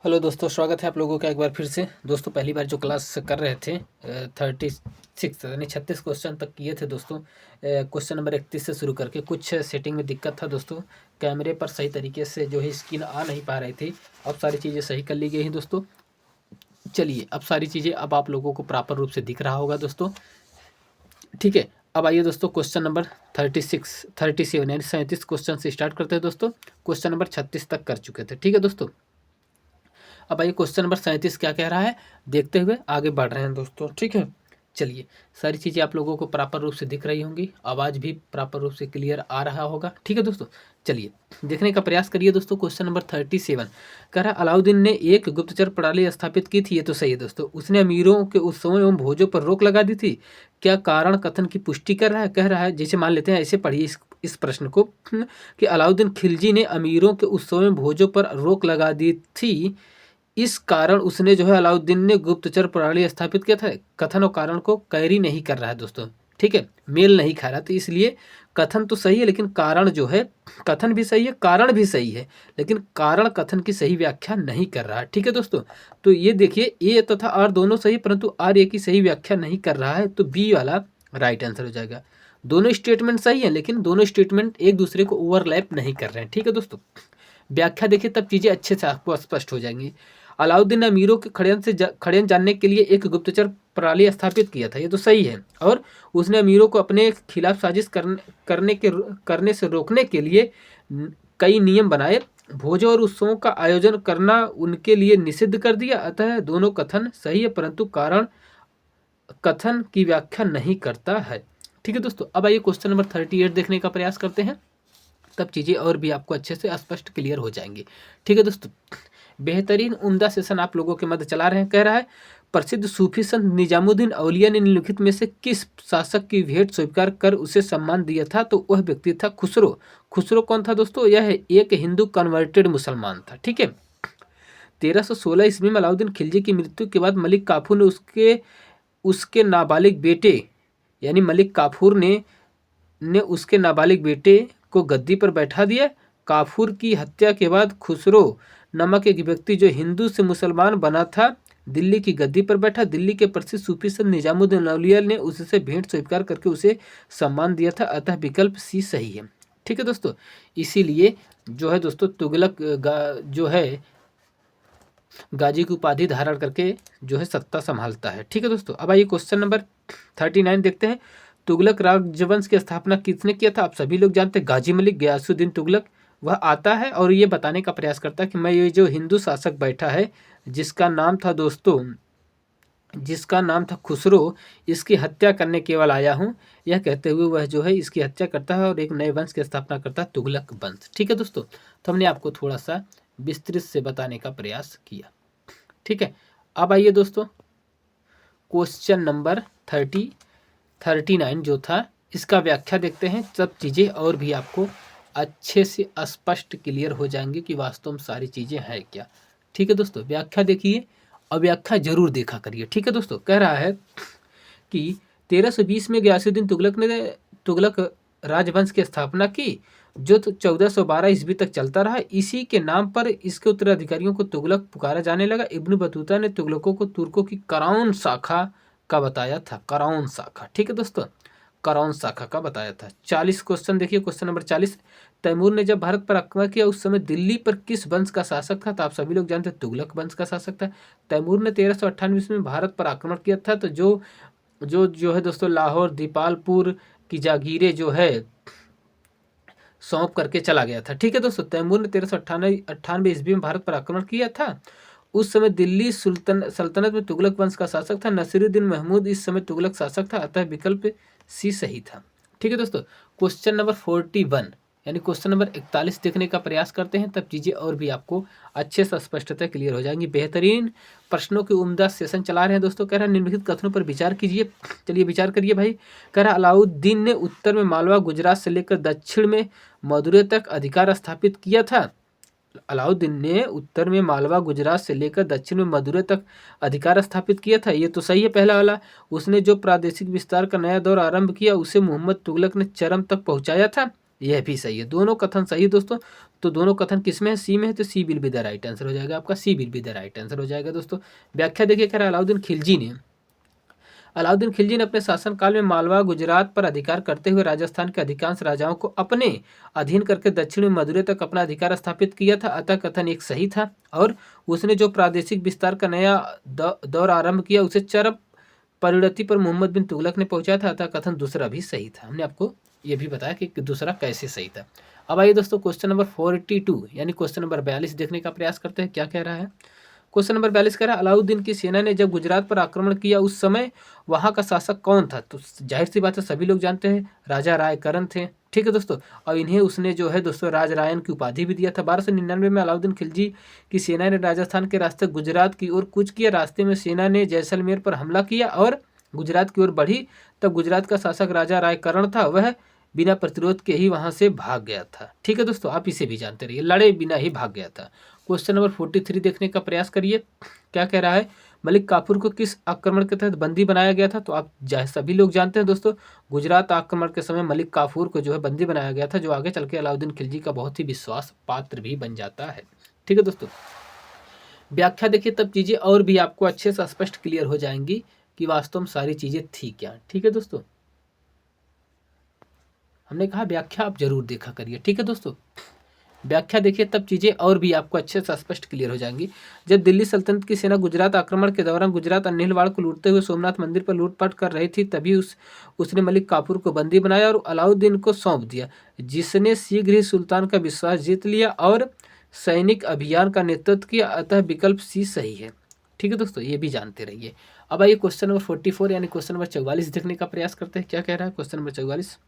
Hello दोस्तों, स्वागत है आप लोगों का एक बार फिर से। दोस्तों पहली बार जो क्लास कर रहे थे 36 यानी 36 क्वेश्चन तक किए थे दोस्तों। क्वेश्चन नंबर 31 से शुरू करके कुछ सेटिंग में दिक्कत था दोस्तों। कैमरे पर सही तरीके से जो है स्क्रीन आ नहीं पा रही थी। अब सारी चीज़ें सही कर ली गई हैं दोस्तों। चलिए, अब सारी चीज़ें अब आप लोगों को प्रॉपर रूप से दिख रहा होगा दोस्तों। ठीक है, अब आइए दोस्तों क्वेश्चन नंबर 37 यानी 37 क्वेश्चन से स्टार्ट करते हैं दोस्तों। क्वेश्चन नंबर 36 तक कर चुके थे। ठीक है दोस्तों, अब आइए क्वेश्चन नंबर 37 क्या कह रहा है, देखते हुए आगे बढ़ रहे हैं दोस्तों। ठीक है, चलिए, सारी चीज़ें आप लोगों को प्रॉपर रूप से दिख रही होंगी, आवाज़ भी प्रॉपर रूप से क्लियर आ रहा होगा। ठीक है दोस्तों, चलिए देखने का प्रयास करिए दोस्तों। क्वेश्चन नंबर 37 कह रहा है, अलाउद्दीन ने एक गुप्तचर प्रणाली स्थापित की थी। ये तो सही है दोस्तों। उसने अमीरों के उत्सवों एवं भोजों पर रोक लगा दी थी। क्या कारण कथन की पुष्टि कर रहा है? कह रहा है, जैसे मान लेते हैं, ऐसे पढ़िए इस प्रश्न को कि अलाउद्दीन खिलजी ने अमीरों के उत्सवों में भोजों पर रोक लगा दी थी। इस कारण उसने जो है अलाउद्दीन ने गुप्तचर प्रणाली स्थापित किया था। कथन और कारण को कैरी नहीं कर रहा है दोस्तों। ठीक है, मेल नहीं खा रहा, तो इसलिए कथन तो सही है लेकिन कारण जो है, कथन भी सही है कारण भी सही है, लेकिन कारण कथन की सही व्याख्या नहीं कर रहा है। ठीक है दोस्तों, तो ये देखिए, ए तथा आर दोनों सही, परंतु आर ए की सही व्याख्या नहीं कर रहा है, तो बी वाला राइट आंसर हो जाएगा। दोनों स्टेटमेंट सही है लेकिन दोनों स्टेटमेंट एक दूसरे को ओवरलैप नहीं कर रहे हैं। ठीक है दोस्तों, व्याख्या देखिए तब चीजें अच्छे से आपको स्पष्ट हो जाएंगी। अलाउद्दीन ने अमीरों के खड़यन जानने के लिए एक गुप्तचर प्रणाली स्थापित किया था। ये तो सही है। और उसने अमीरों को अपने खिलाफ साजिश करने से रोकने के लिए कई नियम बनाए। भोजों और उत्सवों का आयोजन करना उनके लिए निषिद्ध कर दिया। अतः दोनों कथन सही है, परंतु कारण कथन की व्याख्या नहीं करता है। ठीक है दोस्तों, अब आइए क्वेश्चन नंबर 38 देखने का प्रयास करते हैं, तब चीज़ें और भी आपको अच्छे से स्पष्ट क्लियर हो जाएंगी। ठीक है दोस्तों, बेहतरीन उम्दा सेशन आप लोगों के मध्य चला रहे हैं। कह रहा है, प्रसिद्ध सूफी संत निजामुद्दीन औलिया ने निम्नलिखित में से किस शासक की भेंट स्वीकार कर उसे सम्मान दिया था? तो वह व्यक्ति था खुसरो। खुसरो कौन था दोस्तों? यह एक हिंदू कन्वर्टेड मुसलमान था। ठीक है, 1316 ईस्वी में अलाउद्दीन खिलजी की मृत्यु के बाद मलिक काफूर ने उसके नाबालिग बेटे यानी मलिक काफूर ने उसके नाबालिग बेटे को गद्दी पर बैठा दिया। काफूर की हत्या के बाद खुसरो नामक एक व्यक्ति जो हिंदू से मुसलमान बना था, दिल्ली की गद्दी पर बैठा। दिल्ली के प्रसिद्ध सूफी संत निजामुद्दीन औलिया ने उससे भेंट स्वीकार करके उसे सम्मान दिया था। अतः विकल्प सी सही है। ठीक है दोस्तों, इसीलिए जो है दोस्तों, तुगलक जो है गाजी की उपाधि धारण करके जो है सत्ता संभालता है। ठीक है दोस्तों, अब आइए क्वेश्चन नंबर 39 देखते हैं। तुगलक राजवंश की स्थापना किसने किया था? आप सभी लोग जानते हैं, गाजी मलिक गयासुद्दीन तुगलक। वह आता है और ये बताने का प्रयास करता है कि मैं ये जो हिंदू शासक बैठा है, जिसका नाम था दोस्तों, जिसका नाम था खुसरो, इसकी हत्या करने केवल आया हूँ, यह कहते हुए वह जो है इसकी हत्या करता है और एक नए वंश की स्थापना करता है, तुगलक वंश। ठीक है दोस्तों, तो हमने आपको थोड़ा सा विस्तृत से बताने का प्रयास किया। ठीक है, अब आइए दोस्तों क्वेश्चन नंबर 39 जो था, इसका व्याख्या देखते हैं। सब चीज़ें और भी आपको अच्छे से स्पष्ट क्लियर हो जाएंगे कि वास्तव में सारी चीज़ें हैं क्या। ठीक है दोस्तों, व्याख्या देखिए और व्याख्या जरूर देखा करिए। ठीक है दोस्तों, कह रहा है कि 1320 में गयासुद्दीन तुगलक ने तुगलक राजवंश की स्थापना की, जो 1412 ईस्वी तक चलता रहा। इसी के नाम पर इसके उत्तराधिकारियों को तुगलक पुकारा जाने लगा। इब्न बतूता ने तुगलकों को तुर्कों की कराउन शाखा का बताया था। कराउन शाखा, ठीक है दोस्तों, कराउन शाखा का बताया था। 40 क्वेश्चन देखिए, क्वेश्चन नंबर 40, तैमूर ने जब भारत पर आक्रमण किया उस समय दिल्ली पर किस वंश का शासक था? तो आप सभी लोग जानते हैं, तुगलक वंश का शासक था। तैमूर ने 1398 में भारत पर आक्रमण किया था। तो जो है दोस्तों, लाहौर दीपालपुर की जागीरें जो है सौंप करके चला गया था। ठीक है दोस्तों, तैमूर ने 1398 ईस्वी में भारत पर आक्रमण किया था। उस समय दिल्ली सल्तनत में तुगलक वंश का शासक था। नसीरुद्दीन महमूद इस समय तुगलक शासक था। अतः विकल्प सी सही था। ठीक है दोस्तों, क्वेश्चन नंबर 41 यानी क्वेश्चन नंबर 41 देखने का प्रयास करते हैं, तब चीज़ें और भी आपको अच्छे से स्पष्टता क्लियर हो जाएंगी। बेहतरीन प्रश्नों की उम्दा सेशन चला रहे हैं दोस्तों। कह रहा है, निम्नलिखित कथनों पर विचार कीजिए। चलिए विचार करिए भाई। कह रहा, अलाउद्दीन ने उत्तर में मालवा गुजरात से लेकर दक्षिण में मदुरै तक अधिकार स्थापित किया था। अलाउद्दीन ने उत्तर में मालवा गुजरात से लेकर दक्षिण में मदुरै तक अधिकार स्थापित किया था। ये तो सही है पहला वाला। उसने जो प्रादेशिक विस्तार का नया दौर आरंभ किया उसे मोहम्मद तुगलक ने चरम तक पहुंचाया था। यह भी सही है, दोनों कथन सही है दोस्तों। तो दोनों कथन किस में है, सी में है, तो C will be the right answer हो जाएगा आपका, C will be the right answer हो जाएगा दोस्तों। व्याख्या देखिए, कह रहा है अलाउद्दीन खिलजी ने अपने शासनकाल में मालवा गुजरात पर अधिकार करते हुए राजस्थान के अधिकांश राजाओं को अपने अधीन करके दक्षिण में मदुरै तक अपना अधिकार स्थापित किया था, अतः कथन एक सही था। और उसने जो प्रादेशिक विस्तार का नया दौर आरंभ किया उसे चरम परिणति पर मोहम्मद बिन तुगलक ने पहुंचाया था, अतः कथन दूसरा भी सही था। हमने आपको ये भी बताया कि दूसरा कैसे सही था। अब आइए दोस्तों क्वेश्चन नंबर 42 यानी क्वेश्चन नंबर 42 देखने का प्रयास करते हैं, क्या कह रहा है। क्वेश्चन नंबर 42 कह रहा है, अलाउद्दीन की सेना ने जब गुजरात पर आक्रमण किया उस समय वहां का शासक कौन था। तो जाहिर सी बात है, सभी लोग जानते हैं, राजा रायकरण थे। ठीक है दोस्तों, और इन्हें उसने जो है दोस्तों राजरायन की उपाधि भी दिया था। 1299 में अलाउद्दीन खिलजी की सेना ने राजस्थान के रास्ते गुजरात की ओर कूच किया। रास्ते में सेना ने जैसलमेर पर हमला किया और गुजरात की ओर बढ़ी। तब गुजरात का शासक राजा रायकरण था, वह बिना प्रतिरोध के ही वहां से भाग गया था। ठीक है दोस्तों, आप इसे भी जानते रहिए, लड़े बिना ही भाग गया था। क्वेश्चन नंबर 43 देखने का प्रयास करिए, क्या कह रहा है। मलिक काफूर को किस आक्रमण के तहत बंदी बनाया गया था। तो आप सभी लोग जानते हैं दोस्तों, गुजरात आक्रमण के समय मलिक काफूर को जो है बंदी बनाया गया था, जो आगे चल के अलाउद्दीन खिलजी का बहुत ही विश्वास पात्र भी बन जाता है। ठीक है दोस्तों, व्याख्या देखिए, तब चीजें और भी आपको अच्छे से स्पष्ट क्लियर हो जाएंगी कि वास्तव में सारी चीजें थी क्या। ठीक है दोस्तों, हमने कहा व्याख्या आप जरूर देखा करिए। ठीक है दोस्तों, व्याख्या देखिए, तब चीजें और भी आपको अच्छे से स्पष्ट क्लियर हो जाएंगी। जब दिल्ली सल्तनत की सेना गुजरात आक्रमण के दौरान गुजरात अन्नीलवाड़ को लूटते हुए सोमनाथ मंदिर पर लूटपाट कर रही थी, तभी उसने मलिक काफूर को बंदी बनाया और अलाउद्दीन को सौंप दिया, जिसने शीघ्र ही सुल्तान का विश्वास जीत लिया और सैनिक अभियान का नेतृत्व किया। अतः विकल्प सी सही है। ठीक है दोस्तों, ये भी जानते रहिए। अब आइए क्वेश्चन नंबर 44 यानी क्वेश्चन नंबर 44 देखने का प्रयास करते हैं, क्या कह रहा है क्वेश्चन नंबर 44।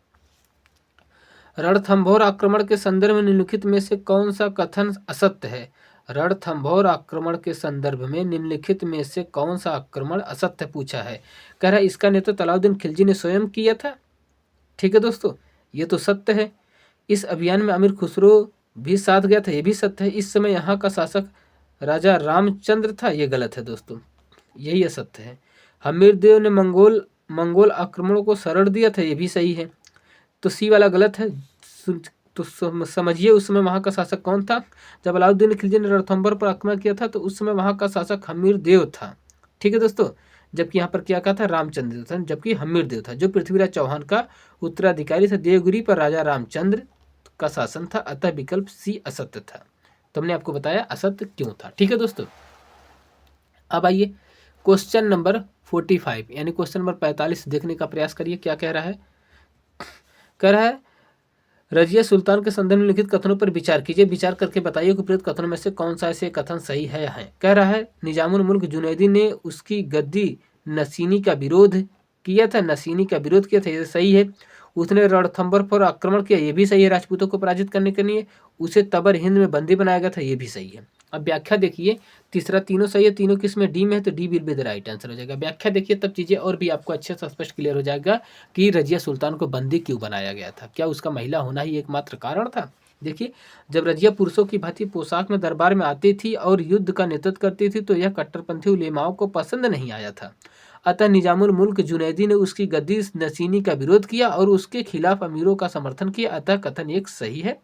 रणथंभौर आक्रमण के संदर्भ में निम्नलिखित में से कौन सा कथन असत्य है। रणथंभौर आक्रमण के संदर्भ में निम्नलिखित में से कौन सा आक्रमण असत्य पूछा है। कह रहा है इसका नेतृत्व अलाउद्दीन खिलजी ने स्वयं किया था। ठीक है दोस्तों, ये तो सत्य है। इस अभियान में अमीर खुसरो भी साथ गया था, ये भी सत्य है। इस समय यहाँ का शासक राजा रामचंद्र था, ये गलत है दोस्तों, यही असत्य है। हमीर देव ने मंगोल आक्रमणों को शरण दिया था, ये भी सही है। तो सी वाला गलत है। तो समझिए उस समय वहाँ का शासक कौन था। जब अलाउद्दीन खिलजी ने रणथंभौर पर आक्रमण किया था तो उस समय वहाँ का शासक हमीर देव था। ठीक है दोस्तों, जबकि यहाँ पर क्या कहा था, रामचंद्र था, जबकि हमीर देव था जो पृथ्वीराज चौहान का उत्तराधिकारी था। देवगिरी पर राजा रामचंद्र का शासन था, अतः विकल्प सी असत्य था। तो हमने आपको बताया असत्य क्यों था। ठीक है दोस्तों, अब आइए क्वेश्चन नंबर 45 यानी क्वेश्चन नंबर 45 देखने का प्रयास करिए, क्या कह रहा है। कह रहा है रजिया सुल्तान के संदर्भ में लिखित कथनों पर विचार कीजिए, विचार करके बताइए कि उपरोक्त कथनों में से कौन सा ऐसे कथन सही है। कह रहा है निजामुल मुल्क जुनैदी ने उसकी गद्दी नसीनी का विरोध किया था, ये सही है। उसने रणथंभौर पर आक्रमण किया, ये भी सही है, राजपूतों को पराजित करने के लिए। उसे तबर हिंद में बंदी बनाया गया था, ये भी सही है। अब व्याख्या देखिए, तीसरा तीनों सही है, तीनों किस में डी में है, तो D will be the right answer हो जाएगा। व्याख्या देखिए, तब चीजें और भी आपको अच्छे से स्पष्ट क्लियर हो जाएगा कि रजिया सुल्तान को बंदी क्यों बनाया गया था। क्या उसका महिला होना ही एकमात्र कारण था। देखिए, जब रजिया पुरुषों की भांति पोशाक में दरबार में आती थी और युद्ध का नेतृत्व करती थी तो यह कट्टरपंथी उलेमाओं को पसंद नहीं आया था। अतः निजामुल मुल्क जुनैदी ने उसकी गद्दी नसीनी का विरोध किया और उसके खिलाफ अमीरों का समर्थन किया, अतः कथन एक सही है।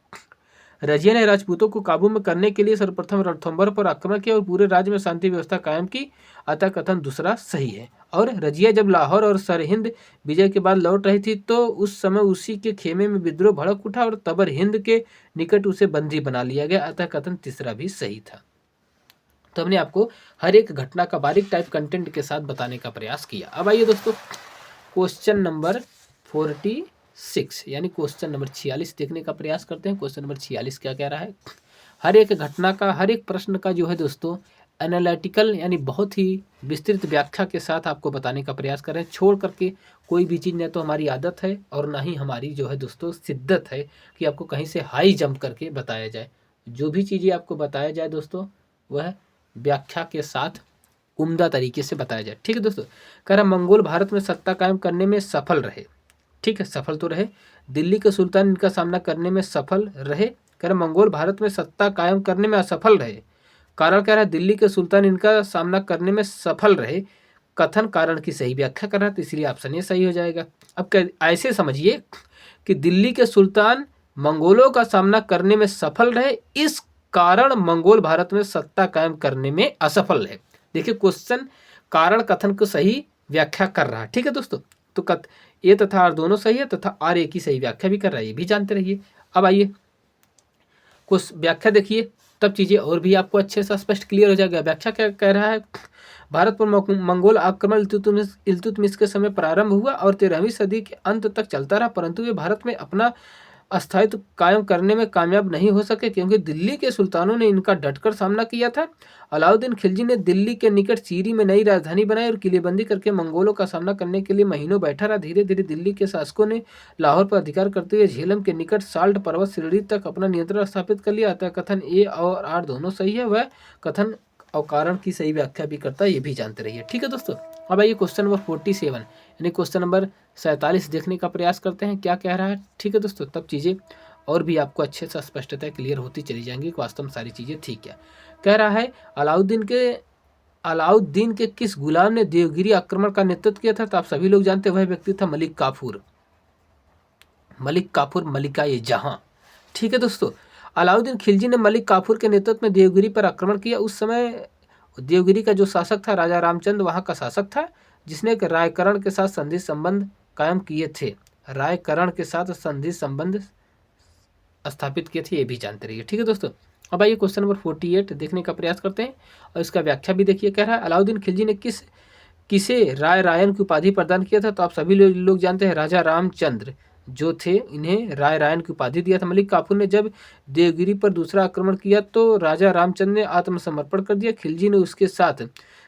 रजिया ने राजपूतों को काबू में करने के लिए सर्वप्रथम रणथंभौर पर आक्रमण किया और पूरे राज्य में शांति व्यवस्था कायम की, अतः कथन दूसरा सही है। और रजिया जब लाहौर और सरहिंद विजय के बाद लौट रही थी तो उस समय उसी के खेमे में विद्रोह भड़क उठा और तबर हिंद के निकट उसे बंदी बना लिया गया, अतः कथन तीसरा भी सही था। तो हमने आपको हर एक घटना का बारीक टाइप कंटेंट के साथ बताने का प्रयास किया। अब आइए दोस्तों क्वेश्चन नंबर 46 यानी क्वेश्चन नंबर 46 देखने का प्रयास करते हैं। क्वेश्चन नंबर 46 क्या कह रहा है। हर एक घटना का, हर एक प्रश्न का जो है दोस्तों एनालिटिकल यानी बहुत ही विस्तृत व्याख्या के साथ आपको बताने का प्रयास कर रहे हैं। छोड़ करके कोई भी चीज़ न तो हमारी आदत है और ना ही हमारी जो है दोस्तों शिद्दत है कि आपको कहीं से हाई जंप करके बताया जाए। जो भी चीज़ें आपको बताया जाए दोस्तों वह व्याख्या के साथ उम्दा तरीके से बताया जाए। ठीक है दोस्तों, कह रहा मंगोल भारत में सत्ता कायम करने में सफल रहे। ठीक है, सफल तो रहे। दिल्ली के सुल्तान इनका सामना करने में सफल रहे। कह रहा मंगोल भारत में सत्ता कायम करने में असफल रहे। कारण कह रहा है दिल्ली के सुल्तान इनका सामना करने में सफल रहे। कथन कारण की सही व्याख्या कर रहा है, तो इसलिए ऑप्शन ए सही हो जाएगा। अब ऐसे समझिए कि दिल्ली के सुल्तान मंगोलों का सामना करने में सफल रहे, इस कारण मंगोल भारत में सत्ता कायम करने में असफल रहे। देखिए क्वेश्चन कारण कथन को सही व्याख्या कर रहा है। ठीक है दोस्तों, तो ए तथा आर दोनों सही है तथा आर ए की सही व्याख्या भी कर रहा है, ये भी जानते रहिए। अब आइए कुछ व्याख्या देखिए, तब चीजें और भी आपको अच्छे से स्पष्ट क्लियर हो जाएगा। व्याख्या क्या कह रहा है, भारत पर मंगोल आक्रमण इल्तुतमिश के समय प्रारंभ हुआ और 13वीं सदी के अंत तक चलता रहा, परंतु वे भारत में अपना अस्थायित्व कायम करने में कामयाब नहीं हो सके, क्योंकि दिल्ली के सुल्तानों ने इनका डटकर सामना किया था। अलाउद्दीन खिलजी ने दिल्ली के निकट चीरी में नई राजधानी बनाई और किलेबंदी करके मंगोलों का सामना करने के लिए महीनों बैठा रहा। धीरे धीरे दिल्ली के शासकों ने लाहौर पर अधिकार करते हुए झेलम के निकट साल्ट पर्वत श्रेणी तक अपना नियंत्रण स्थापित कर लिया। अतः कथन ए और आर दोनों सही है, वह कथन और कारण की सही व्याख्या भी करता है, ये भी जानते रहिए। ठीक है दोस्तों, अब आइए क्वेश्चन नंबर 47 यानी क्वेश्चन नंबर 47 देखने का प्रयास करते हैं क्या कह रहा है। ठीक है दोस्तों, तब चीज़ें और भी आपको अच्छे से स्पष्टता क्लियर होती चली जाएंगी कि वास्तव में सारी चीज़ें ठीक है। कह रहा है अलाउद्दीन के किस गुलाम ने देवगिरी आक्रमण का नेतृत्व किया था, तो आप सभी लोग जानते हैं वह व्यक्ति था मलिक काफूर, मलिका ये जहां। ठीक है दोस्तों, अलाउद्दीन खिलजी ने मलिक काफूर के नेतृत्व में देवगिरी पर आक्रमण किया। उस समय देवगिरी का जो शासक था राजा रामचंद्र वहां का शासक था, जिसने रायकरण के साथ संधि संबंध कायम किए थे, रायकरण के साथ संधि संबंध स्थापित किए थे, ये भी जानते रहिए। ठीक है दोस्तों, अब आइए क्वेश्चन नंबर 48 देखने का प्रयास करते हैं और इसका व्याख्या भी देखिए। कह रहा है अलाउद्दीन खिलजी ने किसे राय रायन की उपाधि प्रदान किया था, तो आप सभी लोग जानते हैं राजा रामचंद्र जो थे इन्हें राय रायन की उपाधि दिया था। मलिक काफूर ने जब देवगिरी पर दूसरा आक्रमण किया तो राजा रामचंद्र ने आत्मसमर्पण कर दिया। खिलजी ने उसके साथ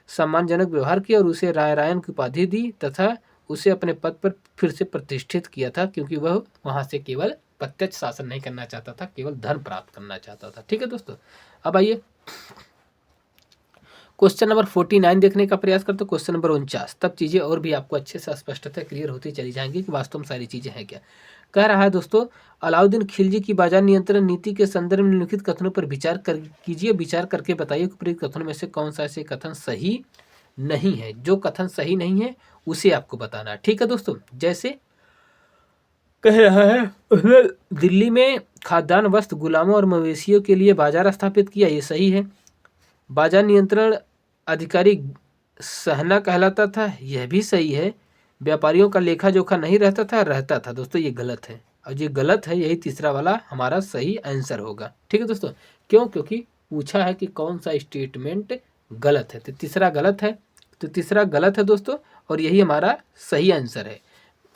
सम्मानजनक व्यवहार किया और उसे राय रायन की उपाधि दी तथा उसे अपने पद पर फिर से प्रतिष्ठित किया था, क्योंकि वह वहां से केवल प्रत्यक्ष शासन नहीं करना चाहता था, केवल धन प्राप्त करना चाहता था। ठीक है दोस्तों, अब आइए क्वेश्चन नंबर 49 देखने का प्रयास करते। क्वेश्चन नंबर 49, तब चीजें और भी आपको अच्छे से स्पष्टता क्लियर होती चली जाएंगी कि वास्तव में सारी चीजें हैं क्या। कह रहा है दोस्तों, अलाउद्दीन खिलजी की बाजार नियंत्रण नीति के संदर्भ में निम्नलिखित कथनों पर कीजिए, विचार करके बताइए कि उपरोक्त कथनों में से कौन सा ऐसे कथन सही नहीं है। जो कथन सही नहीं है उसे आपको बताना है। ठीक है दोस्तों, जैसे कह रहा है उसने दिल्ली में खाद्यान्न वस्त्र गुलामों और मवेशियों के लिए बाजार स्थापित किया, ये सही है। बाजार नियंत्रण अधिकारी सहना कहलाता था, यह भी सही है। व्यापारियों का लेखा जोखा नहीं रहता था दोस्तों, ये गलत है और ये गलत है, यही तीसरा वाला हमारा सही आंसर होगा। ठीक है दोस्तों, क्यों, क्योंकि पूछा है कि कौन सा स्टेटमेंट गलत है, तो तीसरा गलत है, तो तीसरा गलत है दोस्तों और यही हमारा सही आंसर है।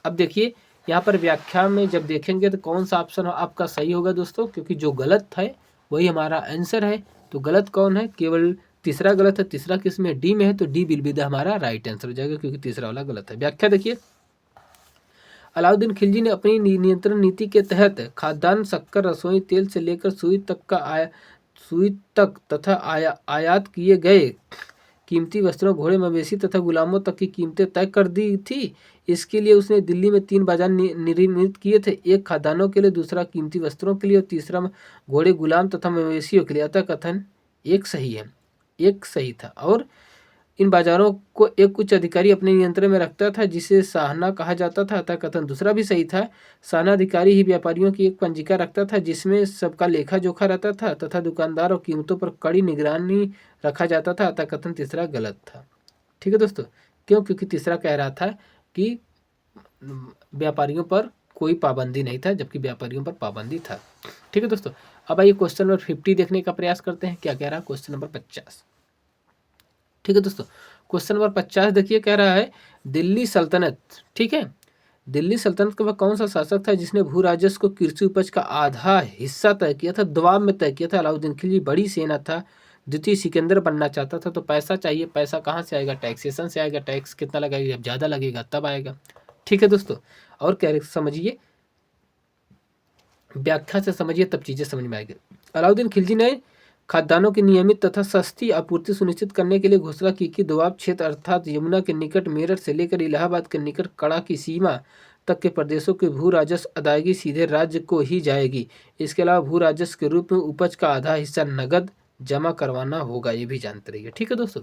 अब देखिए यहाँ पर व्याख्या में जब देखेंगे तो कौन सा ऑप्शन आपका सही होगा दोस्तों, क्योंकि जो गलत है वही हमारा आंसर है। तो गलत कौन है, केवल तीसरा गलत है। तीसरा किस में, डी में है, तो डी विल बी द हमारा राइट आंसर हो जाएगा, क्योंकि तीसरा वाला गलत है। व्याख्या देखिए, अलाउद्दीन खिलजी ने अपनी नियंत्रण नीति के तहत खाद्यान्न शक्कर रसोई तेल से लेकर सुई तक तथा आयात किए गए कीमती वस्त्रों घोड़े मवेशी तथा गुलामों तक की कीमतें तय कर दी थी। इसके लिए उसने दिल्ली में 3 बाजार निर्मित किए थे, एक खाद्यान्नों के लिए, दूसरा कीमती वस्त्रों के लिए और तीसरा घोड़े गुलाम तथा मवेशियों के लिए। अतः कथन एक सही है, एक सही था। और इन बाजारों को एक उच्च अधिकारी अपने नियंत्रण में रखता था जिसे साहना कहा जाता था। अतः कथन दूसरा भी सही था, साहना अधिकारी ही व्यापारियों की एक पंजिका रखता था जिसमें सबका लेखा जोखा रहता था तथा दुकानदार और कीमतों पर कड़ी निगरानी रखा जाता था। अतः कथन तीसरा गलत था। ठीक है दोस्तों, क्यों, क्योंकि तीसरा कह रहा था कि व्यापारियों पर कोई पाबंदी नहीं था, जबकि व्यापारियों पर पाबंदी था। ठीक है दोस्तों, अब आइए क्वेश्चन नंबर 50 देखने का प्रयास करते हैं क्या कह रहा है। क्वेश्चन नंबर 50, ठीक है दोस्तों, क्वेश्चन नंबर 50 देखिए, कह रहा है दिल्ली सल्तनत, ठीक है, दिल्ली सल्तनत का वह कौन सा शासक था जिसने भू राजस्व को कृषि उपज का आधा हिस्सा तय किया था, दबाव में तय किया था। अलाउद्दीन खिलजी बड़ी सेना था, द्वितीय सिकंदर बनना चाहता था, तो पैसा चाहिए, पैसा कहाँ से आएगा, टैक्सेशन से आएगा। टैक्स कितना लगेगा, जब ज़्यादा लगेगा तब आएगा। ठीक है दोस्तों, और क्या समझिए, व्याख्या से समझिए तब चीज़ें समझ में आएगी। अलाउद्दीन खिलजी ने खाद्यान्नों की नियमित तथा सस्ती आपूर्ति सुनिश्चित करने के लिए घोषणा की कि दोआब क्षेत्र अर्थात यमुना के निकट मेरठ से लेकर इलाहाबाद के निकट कड़ा की सीमा तक के प्रदेशों के भू राजस्व अदायगी सीधे राज्य को ही जाएगी। इसके अलावा भू राजस्व के रूप में उपज का आधा हिस्सा नगद जमा करवाना होगा, ये भी जानते रहिए। ठीक है दोस्तों,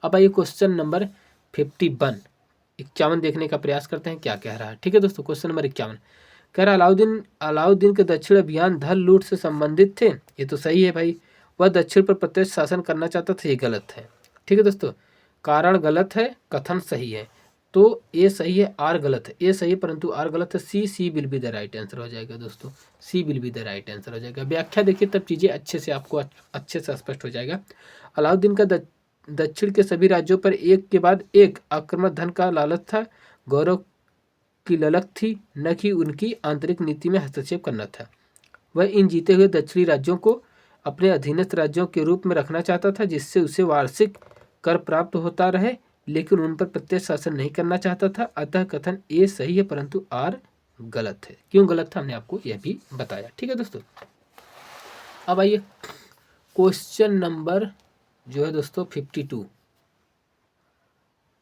अब आइए क्वेश्चन नंबर 51 देखने का प्रयास करते हैं क्या कह रहा है। ठीक है दोस्तों, क्वेश्चन नंबर 51 कह रहा अलाउद्दीन के दक्षिण अभियान धन लूट से संबंधित थे। ये तो सही है भाई, वह दक्षिण पर प्रत्यक्ष शासन करना चाहता था, ये गलत है। ठीक है दोस्तों, कारण गलत है, कथन सही है। तो ए सही है, आर गलत है। ए सही है परंतु आर गलत है। C will be the right answer हो जाएगा दोस्तों, C will be the right answer हो जाएगा। व्याख्या देखिए तब चीजें अच्छे से आपको अच्छे से स्पष्ट हो जाएगा। अलाउद्दीन का दक्षिण के सभी राज्यों पर एक के बाद एक आक्रामक धन का लालच था, गौरव की ललक थी, न कि उनकी आंतरिक नीति में हस्तक्षेप करना था। वह इन जीते हुए दक्षिणी राज्यों को अपने अधीनस्थ राज्यों के रूप में रखना चाहता था, जिससे उसे वार्षिक कर प्राप्त होता रहे, लेकिन उन पर प्रत्यक्ष शासन नहीं करना चाहता था। अतः कथन ए सही है परंतु आर गलत है। क्यों गलत था हमने आपको यह भी बताया। ठीक है दोस्तों, अब आइए क्वेश्चन नंबर जो है दोस्तों 52,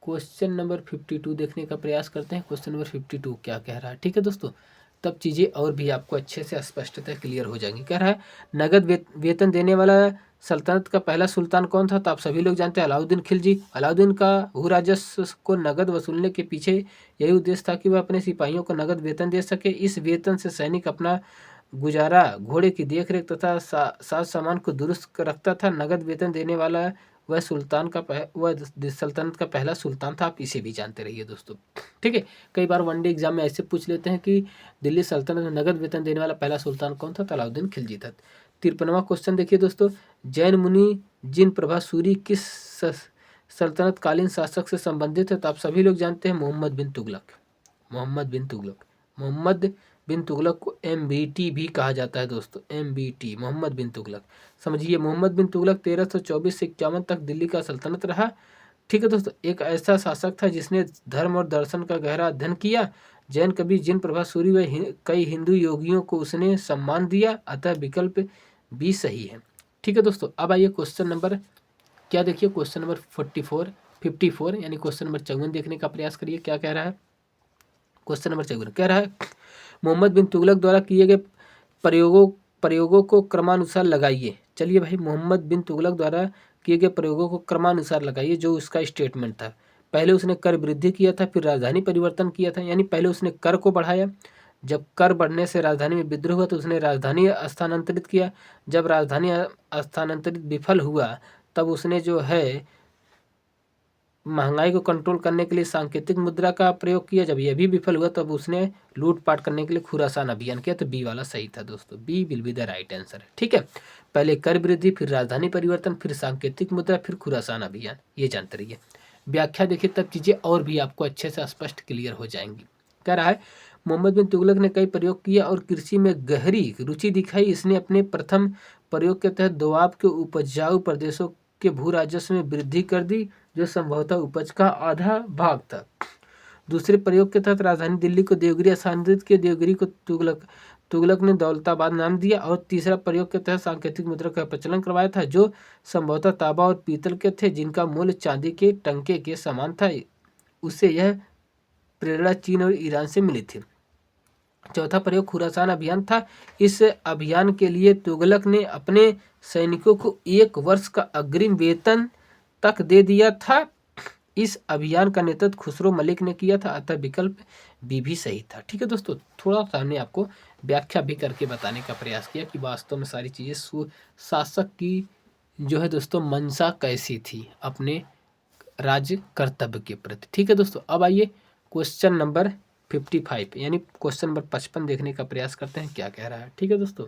क्वेश्चन नंबर 52 देखने का प्रयास करते हैं। क्वेश्चन नंबर 52 क्या कह रहा है। ठीक है दोस्तों, तब चीज़ें और भी आपको अच्छे से स्पष्टता क्लियर हो जाएंगी। कह रहा है नगद वेतन देने वाला सल्तनत का पहला सुल्तान कौन था। तो आप सभी लोग जानते हैं अलाउद्दीन खिलजी। अलाउद्दीन का भू राजस्व को नगद वसूलने के पीछे यही उद्देश्य था कि वह अपने सिपाहियों को नगद वेतन दे सके। इस वेतन से सैनिक अपना गुजारा, घोड़े की देखरेख तथा साज सामान को दुरुस्त रखता था। नगद वेतन देने वाला वह सल्तनत का पहला सुल्तान था। आप इसे भी जानते रहिए दोस्तों। ठीक है, कई बार वनडे एग्जाम में ऐसे पूछ लेते हैं कि दिल्ली सल्तनत में नगद वेतन देने वाला पहला सुल्तान कौन था। अलाउद्दीन खिलजी था। 53वां क्वेश्चन देखिए दोस्तों, जैन मुनि जिन प्रभासूरी किस सल्तनत कालीन शासक से संबंधित है। तो आप सभी लोग जानते हैं मोहम्मद बिन तुगलक। मोहम्मद बिन तुगलक को MBT भी कहा जाता है दोस्तों, MBT मोहम्मद बिन तुगलक। समझिए, मोहम्मद बिन तुगलक 1324 से 51 तक दिल्ली का सल्तनत रहा। ठीक है दोस्तों, एक ऐसा शासक था जिसने धर्म और दर्शन का गहरा अध्ययन किया। जैन कवि जिन प्रभासूरी व कई हिंदू योगियों को उसने सम्मान दिया। अतः विकल्प बी सही है। ठीक है दोस्तों, अब आइए क्वेश्चन नंबर क्या देखिए, क्वेश्चन नंबर 54 यानी क्वेश्चन नंबर 54 देखने का प्रयास करिए। क्या कह रहा है क्वेश्चन नंबर 54, कह रहा है मोहम्मद बिन तुगलक द्वारा किए गए प्रयोगों को क्रमानुसार लगाइए। चलिए भाई, मोहम्मद बिन तुगलक द्वारा किए गए प्रयोगों को क्रमानुसार लगाइए। जो उसका स्टेटमेंट था, पहले उसने कर वृद्धि किया था, फिर राजधानी परिवर्तन किया था। यानी पहले उसने कर को बढ़ाया, जब कर बढ़ने से राजधानी में विद्रोह हुआ तो उसने राजधानी स्थानांतरित किया। जब राजधानी स्थानांतरित विफल हुआ तब उसने जो है महंगाई को कंट्रोल करने के लिए सांकेतिक मुद्रा का प्रयोग किया। जब यह भी विफल हुआ तब उसने लूटपाट करने के लिए खुरासान अभियान किया। तो बी वाला सही था दोस्तों, B will be the right answer. ठीक है, पहले कर वृद्धि, फिर राजधानी परिवर्तन, फिर सांकेतिक मुद्रा, फिर खुरासान अभियान, ये जानते रहिए। व्याख्या देखिए तब चीजें और भी आपको अच्छे से स्पष्ट क्लियर हो जाएंगी। कह रहा है मोहम्मद बिन तुगलक ने कई प्रयोग किया और कृषि में गहरी रुचि दिखाई। इसने अपने प्रथम प्रयोग के तहत दोआब के उपजाऊ प्रदेशों के भू राजस्व में वृद्धि कर दी, जो संभवतः उपज का आधा भाग था। दूसरे प्रयोग के तहत राजधानी दिल्ली को देवगिरी स्थानांतरित किया। देवगिरी को तुगलक ने दौलताबाद नाम दिया। और तीसरा प्रयोग के तहत सांकेतिक मुद्रा का प्रचलन करवाया था, जो संभवतः तांबा और पीतल के थे, जिनका मूल्य चांदी के टंके के समान था। उससे यह प्रेरणा चीन और ईरान से मिली थी। चौथा प्रयोग खुरासान अभियान था। इस अभियान के लिए तुगलक ने अपने सैनिकों को 1 वर्ष का अग्रिम वेतन तक दे दिया था। इस अभियान का नेतृत्व खुसरो मलिक ने किया था। अतः विकल्प बी भी सही था। ठीक है दोस्तों, थोड़ा सा हमने आपको व्याख्या भी करके बताने का प्रयास किया कि वास्तव में सारी चीज़ें शासक की जो है दोस्तों मंशा कैसी थी अपने राज्य कर्तव्य के प्रति। ठीक है दोस्तों, अब आइए क्वेश्चन नंबर 55 यानी क्वेश्चन नंबर 55 देखने का प्रयास करते हैं क्या कह रहा है। ठीक है दोस्तों,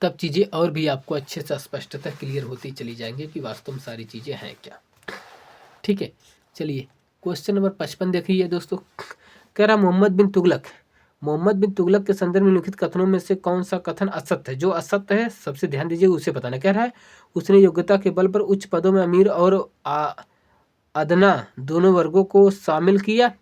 तब चीज़ें और भी आपको अच्छे से स्पष्टता क्लियर होती चली जाएंगी कि वास्तव में सारी चीज़ें हैं क्या। ठीक है, चलिए क्वेश्चन नंबर 55 देखिए दोस्तों। कह रहा मोहम्मद बिन तुगलक के संदर्भ में लिखित कथनों में से कौन सा कथन असत्य है। जो असत्य है सबसे ध्यान दीजिए, उसे बताना। कह रहा है उसने योग्यता के बल पर उच्च पदों में अमीर और अदना दोनों वर्गों को शामिल किया।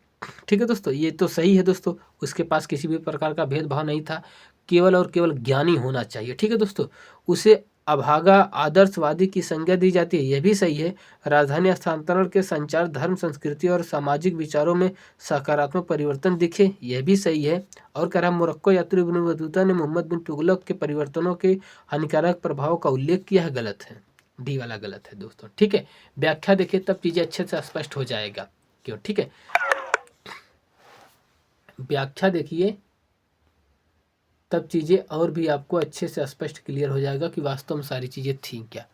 ठीक है दोस्तों, ये तो सही है दोस्तों। उसके पास किसी भी प्रकार का भेदभाव नहीं था, केवल और केवल ज्ञानी होना चाहिए। ठीक है दोस्तों, उसे अभागा आदर्शवादी की संज्ञा दी जाती है, यह भी सही है। राजधानी स्थानांतरण के संचार, धर्म, संस्कृति और सामाजिक विचारों में सकारात्मक परिवर्तन दिखे, यह भी सही है। और कह रहा मोरक्को यात्री इब्न बतूता ने मोहम्मद बिन तुगलक के परिवर्तनों के हानिकारक प्रभाव का उल्लेख किया है, गलत है। डी वाला गलत है दोस्तों। ठीक है, व्याख्या देखिए तब चीजें अच्छे से स्पष्ट हो जाएगा क्यों। ठीक है, व्याख्या देखिए, तब चीज़ें और भी आपको अच्छे से स्पष्ट क्लियर हो जाएगा कि वास्तव में सारी चीज़ें थी क्या।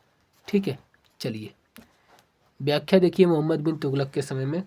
ठीक है, चलिए व्याख्या देखिए। मोहम्मद बिन तुगलक के समय में,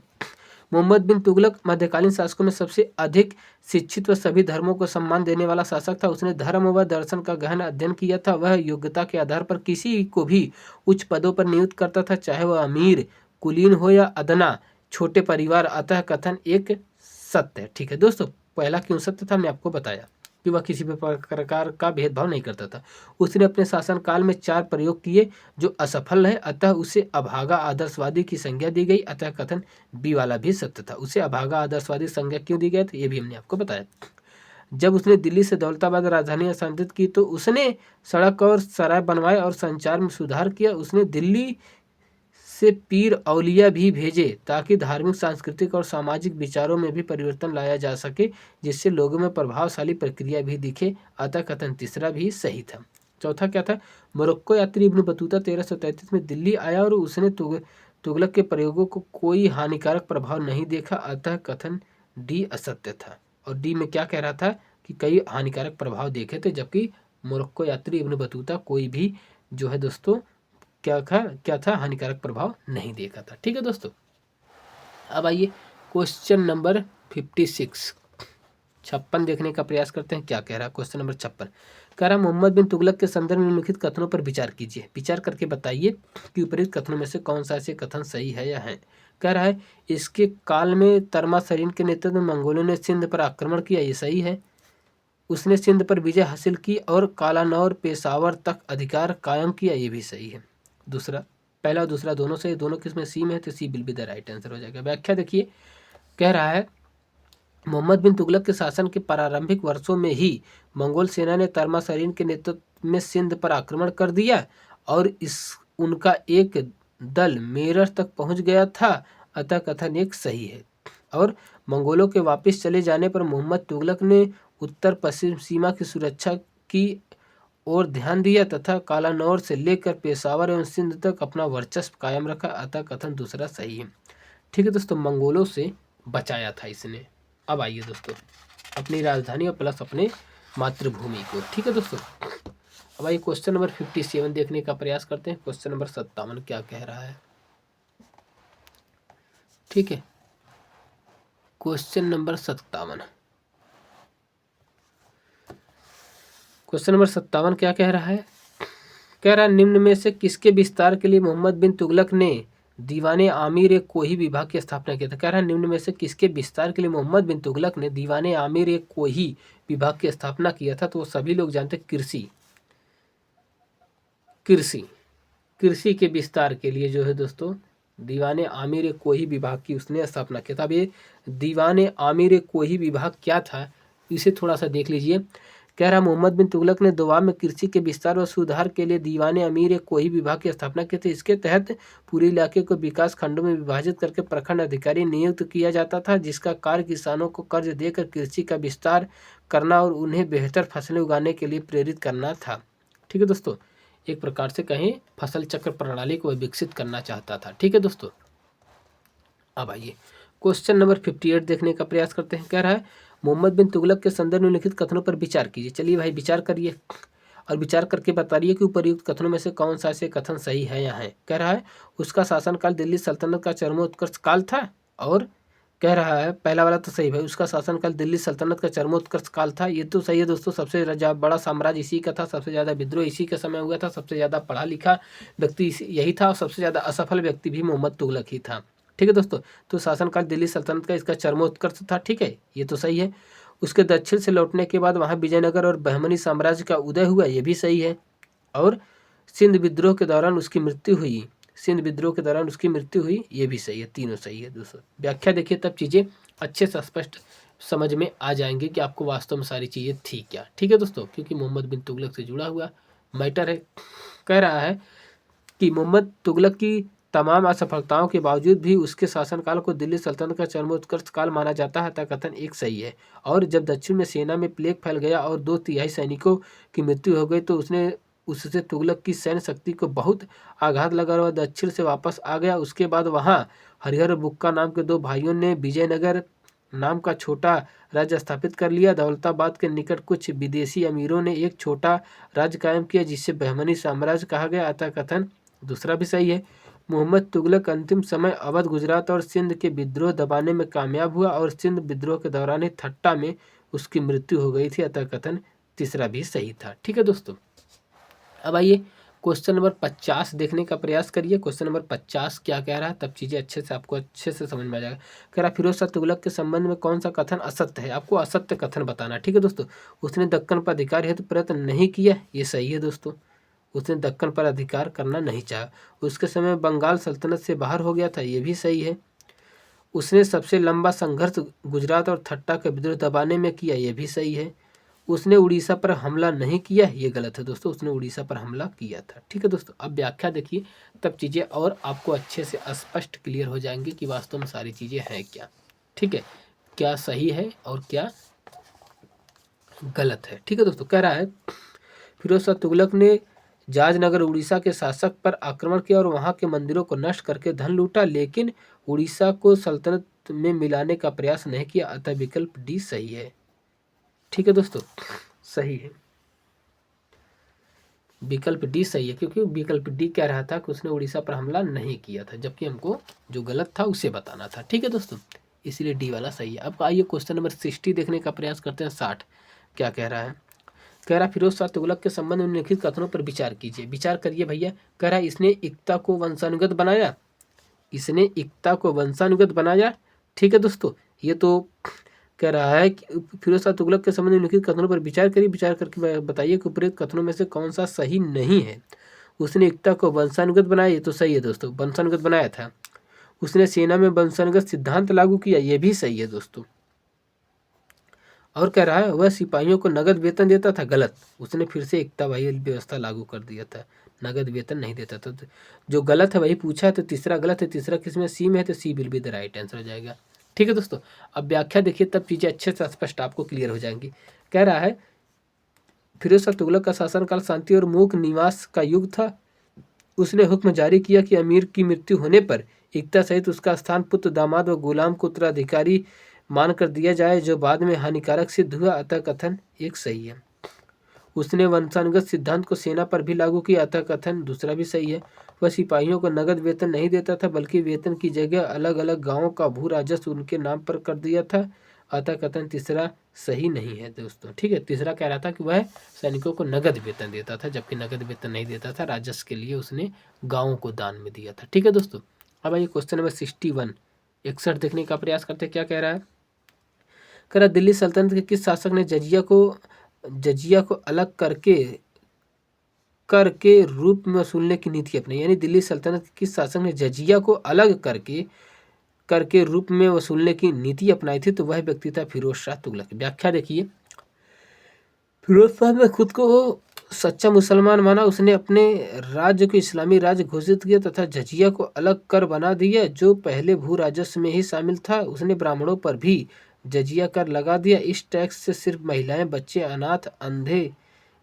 मोहम्मद बिन तुगलक मध्यकालीन शासकों में सबसे अधिक शिक्षित व सभी धर्मों को सम्मान देने वाला शासक था। उसने धर्म व दर्शन का गहन अध्ययन किया था। वह योग्यता के आधार पर किसी को भी उच्च पदों पर नियुक्त करता था, चाहे वह अमीर कुलीन हो या अदना छोटे परिवार। अतः कथन एक सत्य है। ठीक है दोस्तों, पहला क्यों सत्य था, मैं आपको बताया कि वह किसी भी प्रकार का भेदभाव नहीं करता था। उसने अपने शासनकाल में 4 प्रयोग किए जो असफल है, अतः उसे अभागा आदर्शवादी की संज्ञा दी गई। अतः कथन बी वाला भी सत्य था। उसे अभागा आदर्शवादी संज्ञा क्यों दी गई तो ये भी हमने आपको बताया। जब उसने दिल्ली से दौलताबाद राजधानी स्थानांतरित की तो उसने सड़क और सराय बनवाए और संचार में सुधार किया। उसने दिल्ली से पीर औलिया भी भेजे ताकि धार्मिक, सांस्कृतिक और सामाजिक विचारों में भी परिवर्तन लाया जा सके, जिससे लोगों में प्रभावशाली प्रक्रिया भी दिखे। अतः कथन तीसरा भी सही था। चौथा क्या था, मोरक्को यात्री इब्न बतूता 1333 में दिल्ली आया और उसने तुगलक के प्रयोगों को कोई हानिकारक प्रभाव नहीं देखा। अतः कथन डी असत्य था। और डी में क्या कह रहा था कि कई हानिकारक प्रभाव देखे थे, जबकि मोरक्को यात्री इब्न बतूता कोई भी जो है दोस्तों क्या था हानिकारक प्रभाव नहीं देखा था। ठीक है दोस्तों, अब आइए क्वेश्चन नंबर 56 56 देखने का प्रयास करते हैं। क्या कह रहा है क्वेश्चन नंबर 56, कह रहा मोहम्मद बिन तुगलक के संदर्भ में निम्नलिखित कथनों पर विचार कीजिए। विचार करके बताइए कि उपरोक्त कथनों में से कौन सा ऐसे कथन सही है या है। कह रहा है इसके काल में तर्मासरीन के नेतृत्व में मंगोलों ने सिंध पर आक्रमण किया, ये सही है। उसने सिंध पर विजय हासिल की और कालानौर पेशावर तक अधिकार कायम किया, ये भी सही है। दूसरा, पहला और दूसरा दोनों सही, दोनों किसमें सी में है तो C will be the right answer हो जाएगा। व्याख्या देखिए, कह रहा है मोहम्मद बिन तुगलक के शासन के प्रारंभिक वर्षों में ही मंगोल सेना ने तर्मासरीन के नेतृत्व में सिंध पर आक्रमण कर दिया और उनका एक दल मेरठ तक पहुंच गया था। अतः कथन एक सही है। और मंगोलों के वापस चले जाने पर मोहम्मद तुगलक ने उत्तर पश्चिम सीमा की सुरक्षा की ओर ध्यान दिया तथा कालानौर से लेकर पेशावर एवं सिंध तक अपना वर्चस्व कायम रखा। अतः कथन दूसरा सही है। ठीक है दोस्तों, मंगोलों से बचाया था इसने। अब आइए दोस्तों अपनी राजधानी और प्लस अपने मातृभूमि को। ठीक है दोस्तों, अब आइए क्वेश्चन नंबर 57 देखने का प्रयास करते हैं। क्वेश्चन नंबर 57 क्या कह रहा है। ठीक है, क्वेश्चन नंबर 57, क्वेश्चन नंबर 57 क्या कह रहा है। कह रहा है निम्न में से किसके विस्तार के लिए मोहम्मद बिन तुगलक ने दीवाने आमिर एक कोही विभाग की स्थापना किया था। कह रहा है निम्न में से किसके विस्तार के लिए मोहम्मद बिन तुगलक ने दीवाने आमिर एक कोही विभाग की स्थापना किया था। तो वो सभी लोग जानते हैं कृषि के विस्तार के लिए जो है दोस्तों दीवाने आमिर एक कोही विभाग की उसने स्थापना किया था। अब ये दीवाने आमिर एक कोही विभाग क्या था इसे थोड़ा सा देख लीजिए। कह रहा मोहम्मद बिन तुगलक ने दोआब में कृषि के विस्तार व सुधार के लिए दीवाने अमीर एक कोही विभाग की स्थापना की थी। इसके तहत पूरे इलाके को विकास खंडों में विभाजित करके प्रखंड अधिकारी नियुक्त किया जाता था, जिसका कार्य किसानों को कर्ज देकर कृषि का विस्तार करना और उन्हें बेहतर फसलें उगाने के लिए प्रेरित करना था। ठीक है दोस्तों, एक प्रकार से कहें फसल चक्र प्रणाली को विकसित करना चाहता था। ठीक है दोस्तों, अब आइए क्वेश्चन नंबर 58 देखने का प्रयास करते हैं। कह रहा है मोहम्मद बिन तुगलक के संदर्भ में लिखित कथनों पर विचार कीजिए। चलिए भाई विचार करिए और विचार करके बताइए कि उपर्युक्त कथनों में से कौन सा ऐसे कथन सही है या है। कह रहा है उसका शासनकाल दिल्ली सल्तनत का चरमोत्कर्ष काल था। और कह रहा है पहला वाला तो सही भाई, उसका शासनकाल दिल्ली सल्तनत का चरमोत्कर्ष काल था। ये तो सही है दोस्तों, सबसे बड़ा साम्राज्य इसी का था, सबसे ज़्यादा विद्रोह इसी के समय हुआ था, सबसे ज़्यादा पढ़ा लिखा व्यक्ति यही था और सबसे ज़्यादा असफल व्यक्ति भी मोहम्मद तुगलक ही था। ठीक है दोस्तों, तो शासनकाल दिल्ली सल्तनत का इसका चरमोत्कर्ष था। ठीक है, ये तो सही है। उसके दक्षिण से लौटने के बाद वहाँ विजयनगर और बहमनी साम्राज्य का उदय हुआ, ये भी सही है। और सिंध विद्रोह के दौरान उसकी मृत्यु हुई, ये भी सही है। तीनों सही है दोस्तों। व्याख्या देखिए तब चीज़ें अच्छे से स्पष्ट समझ में आ जाएंगे कि आपको वास्तव में सारी चीज़ें थी क्या। ठीक है दोस्तों, क्योंकि मोहम्मद बिन तुगलक से जुड़ा हुआ मैटर है। कह रहा है कि मोहम्मद तुगलक की तमाम असफलताओं के बावजूद भी उसके शासनकाल को दिल्ली सल्तनत का चरमोत्कर्ष काल माना जाता है। अतः कथन एक सही है। और जब दक्षिण में सेना में प्लेग फैल गया और 2/3 सैनिकों की मृत्यु हो गई तो उससे तुगलक की सैन्य शक्ति को बहुत आघात लगा और वह दक्षिण से वापस आ गया। उसके बाद वहाँ हरिहर बुक्का नाम के 2 भाइयों ने विजयनगर नाम का छोटा राज्य स्थापित कर लिया। दौलताबाद के निकट कुछ विदेशी अमीरों ने एक छोटा राज्य कायम किया जिसे बहमनी साम्राज्य कहा गया। अतः कथन दूसरा भी सही है। मोहम्मद तुगलक अंतिम समय अवध, गुजरात और सिंध के विद्रोह दबाने में कामयाब हुआ और सिंध विद्रोह के दौरान ही ठट्टा में उसकी मृत्यु हो गई थी। अतः कथन तीसरा भी सही था। ठीक है दोस्तों, अब आइए क्वेश्चन नंबर 50 देखने का प्रयास करिए। क्वेश्चन नंबर 50 क्या कह रहा है, तब चीज़ें आपको अच्छे से समझ में आ जाएगा। कह रहा फिरोज शाह तुगलक के संबंध में कौन सा कथन असत्य है, आपको असत्य कथन बताना। ठीक है दोस्तों, उसने दक्कन पर अधिकार हेतु प्रयत्न नहीं किया, ये सही है दोस्तों। उसने दक्कन पर अधिकार करना नहीं चाहा। उसके समय बंगाल सल्तनत से बाहर हो गया था, ये भी सही है। उसने सबसे लंबा संघर्ष गुजरात और ठट्टा के विद्रोह दबाने में किया, ये भी सही है। उसने उड़ीसा पर हमला नहीं किया, ये गलत है दोस्तों, उसने उड़ीसा पर हमला किया था। ठीक है दोस्तों, अब व्याख्या देखिए, तब चीज़ें और आपको अच्छे से स्पष्ट क्लियर हो जाएंगी कि वास्तव में सारी चीज़ें हैं क्या। ठीक है, क्या सही है और क्या गलत है। ठीक है दोस्तों, कह रहा है फिरोज शाह तुगलक ने जाजनगर उड़ीसा के शासक पर आक्रमण किया और वहां के मंदिरों को नष्ट करके धन लूटा, लेकिन उड़ीसा को सल्तनत में मिलाने का प्रयास नहीं किया। अतः विकल्प डी सही है। ठीक है दोस्तों, सही है, विकल्प डी सही है, क्योंकि विकल्प डी कह रहा था कि उसने उड़ीसा पर हमला नहीं किया था, जबकि हमको जो गलत था उसे बताना था। ठीक है दोस्तों, इसलिए डी वाला सही है। अब आइए क्वेश्चन नंबर 60 देखने का प्रयास करते हैं। 60 क्या कह रहा है, कह रहा फिरोज शाह तुगलक के संबंध में निम्नलिखित कथनों पर विचार कीजिए। विचार करिए भैया। कह रहा इसने एकता को वंशानुगत बनाया, इसने एकता को वंशानुगत बनाया। ठीक है दोस्तों, ये तो कह रहा है कि फिरोज शाह तुगलक के संबंध में निम्नलिखित कथनों पर विचार करिए, विचार करके बताइए कि उपरोक्त कथनों में से कौन सा सही नहीं है। उसने एकता को वंशानुगत बनाया, ये तो सही है दोस्तों, वंशानुगत बनाया था। उसने सेना में वंशानुगत सिद्धांत लागू किया, ये भी सही है दोस्तों। और कह रहा है वह सिपाहियों को नगद वेतन देता था, गलत। उसने फिर से एकता वाही व्यवस्था लागू कर दिया था, नगद वेतन नहीं देता था। तो जो गलत है वही पूछा है, तो तीसरा गलत है। तीसरा किसमें सी में है, तो C will be the right answer हो जाएगा। ठीक है दोस्तों, अब व्याख्या देखिए, तब चीज़ें अच्छे से स्पष्ट आपको क्लियर हो जाएंगी। कह रहा है फिरोज शाह तुगलक का शासनकाल शांति और मूक निवास का युग था। उसने हुक्म जारी किया कि अमीर की मृत्यु होने पर एकता सहित उसका स्थान पुत्र, दामाद व गुलाम को उत्तराधिकारी मानकर दिया जाए, जो बाद में हानिकारक सिद्ध हुआ। अतः कथन एक सही है। उसने वंशानुगत सिद्धांत को सेना पर भी लागू किया, अतः कथन दूसरा भी सही है। वह सिपाहियों को नगद वेतन नहीं देता था, बल्कि वेतन की जगह अलग अलग गांवों का भू राजस्व उनके नाम पर कर दिया था। अतः कथन तीसरा सही नहीं है दोस्तों। ठीक है, तीसरा कह रहा था कि वह सैनिकों को नगद वेतन देता था, जबकि नगद वेतन नहीं देता था, राजस्व के लिए उसने गाँवों को दान में दिया था। ठीक है दोस्तों, अब आइए क्वेश्चन नंबर 61 61 देखने का प्रयास करते हैं। क्या कह रहा है, कह रहा दिल्ली सल्तनत के किस शासक ने जजिया को अलग करके रूप में वसूलने की नीति अपनाई। यानी दिल्ली सल्तनत के किस शासक ने जजिया को अलग करके रूप में वसूलने की नीति अपनाई थी, तो वह व्यक्ति था फिरोज शाह तुगलक। व्याख्या देखिए, फिरोज शाह ने खुद को सच्चा मुसलमान माना। उसने अपने राज्य को इस्लामी राज्य घोषित किया तथा जजिया को अलग कर बना दिया, जो पहले भू राजस्व में ही शामिल था। उसने ब्राह्मणों पर भी जजिया कर लगा दिया। इस टैक्स से सिर्फ महिलाएं, बच्चे, अनाथ, अंधे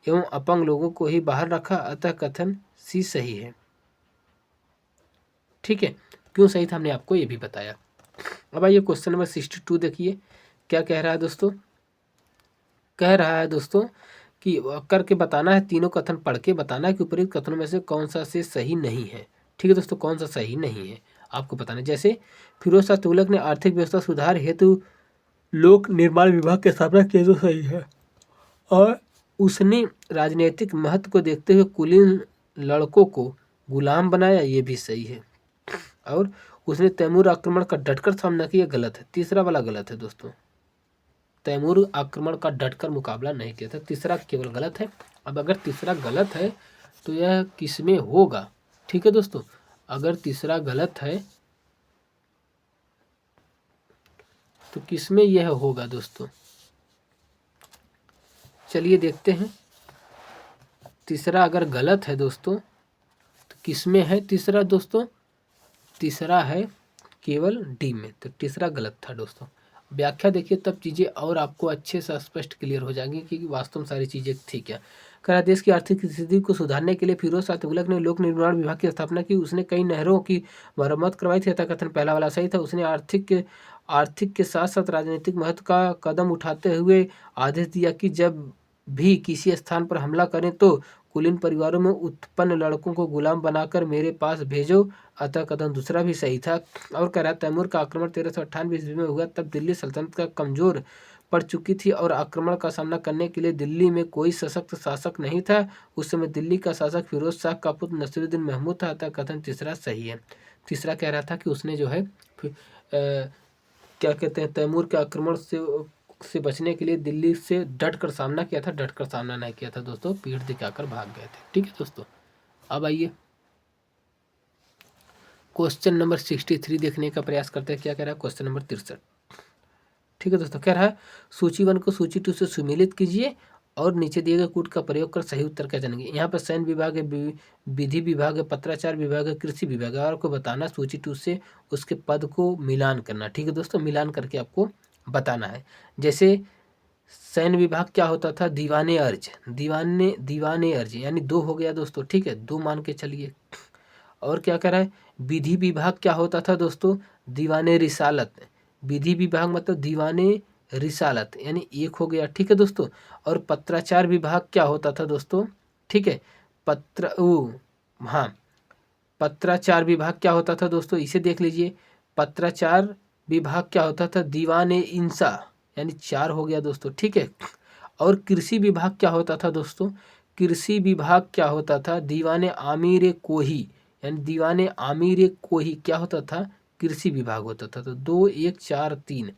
एवं अपंग लोगों को ही बाहर रखा। अतः कथन सी सही है। ठीक है, क्यों सही था हमने आपको ये भी बताया। अब आइए क्वेश्चन नंबर 62 देखिए, क्या कह रहा है दोस्तों। कह रहा है दोस्तों कि करके बताना है, तीनों कथन पढ़ के बताना है कि उपरोक्त कथनों में से कौन सा से सही नहीं है। ठीक है दोस्तों, कौन सा सही नहीं है आपको बताना है। जैसे फिरोज शाह तुगलक ने आर्थिक व्यवस्था सुधार हेतु लोक निर्माण विभाग की स्थापना की, तो सही है। और उसने राजनीतिक महत्व को देखते हुए कुलीन लड़कों को गुलाम बनाया, ये भी सही है। और उसने तैमूर आक्रमण का डटकर सामना किया, गलत है। तीसरा वाला गलत है दोस्तों, तैमूर आक्रमण का डटकर मुकाबला नहीं किया था, तीसरा केवल गलत है। अब अगर तीसरा गलत है तो यह किसमें होगा। ठीक है दोस्तों, अगर तीसरा गलत है तो किसमें यह होगा दोस्तों, चलिए देखते हैं। तीसरा अगर गलत है दोस्तों तो किसमें है तीसरा दोस्तों, तीसरा है केवल डी में, तो तीसरा गलत था दोस्तों। व्याख्या देखिए, तब चीज़ें और आपको अच्छे से स्पष्ट क्लियर हो जाएंगी कि वास्तव में सारी चीज़ें थी क्या। कह रहा देश की आर्थिक स्थिति को सुधारने के लिए फिरोज शाह तुगलक ने लोक निर्माण विभाग की स्थापना की। उसने कई नहरों की मरम्मत करवाई थी। अतः कथन पहला वाला सही था। उसने आर्थिक के साथ साथ राजनीतिक महत्व का कदम उठाते हुए आदेश दिया कि जब भी किसी स्थान पर हमला करें तो कुलीन परिवारों में उत्पन्न लड़कों को गुलाम बनाकर मेरे पास भेजो। अतः कदम दूसरा भी सही था। और कह रहा तैमूर का आक्रमण 1398 ईस्वी में हुआ। तब दिल्ली सल्तनत का कमजोर पड़ चुकी थी और आक्रमण का सामना करने के लिए दिल्ली में कोई सशक्त शासक नहीं था। उस समय दिल्ली का शासक फिरोज शाह का पुत्र नसीरुद्दीन महमूद था। अतः कथन तीसरा सही है। तीसरा कह रहा था कि उसने जो है क्या कहते हैं तैमूर के आक्रमण से बचने के लिए दिल्ली से डट कर सामना किया था। डट कर सामना नहीं किया था दोस्तों, पीठ दिखाकर भाग गए थे। ठीक है दोस्तों, अब आइए क्वेश्चन नंबर 63 देखने का प्रयास करते हैं। क्या कह रहा है क्वेश्चन नंबर 63। ठीक है दोस्तों, कह रहा है सूची 1 को सूची 2 से सुमेलित कीजिए और नीचे दिए गए कूट का प्रयोग कर सही उत्तर क्या जानेंगे। यहाँ पर सैन्य विभाग है, विधि विभाग है, पत्राचार विभाग है, कृषि विभाग है। और आपको बताना सूची 2 से उसके पद को मिलान करना। ठीक है दोस्तों, मिलान करके आपको बताना है। जैसे सैन्य विभाग क्या होता था, दीवाने अर्ज, दीवाने अर्ज यानी 2 हो गया दोस्तों। ठीक है, 2 मान के चलिए। और क्या कह रहा है, विधि विभाग क्या होता था दोस्तों, दीवाने रिसालत। विधि विभाग मतलब दीवाने रिसालत यानी 1 हो गया। ठीक है दोस्तों। और पत्राचार विभाग क्या होता था दोस्तों, ठीक है, हाँ, पत्राचार विभाग क्या होता था दोस्तों, इसे देख लीजिए। पत्राचार विभाग क्या होता था, दीवाने इंसा यानी 4 हो गया दोस्तों। ठीक है। और कृषि विभाग क्या होता था दोस्तों, कृषि विभाग क्या होता था, दीवाने आमिर कोही यानी दीवाने आमिर कोही क्या होता था, कृषि विभाग होता था। तो 2 1 4 3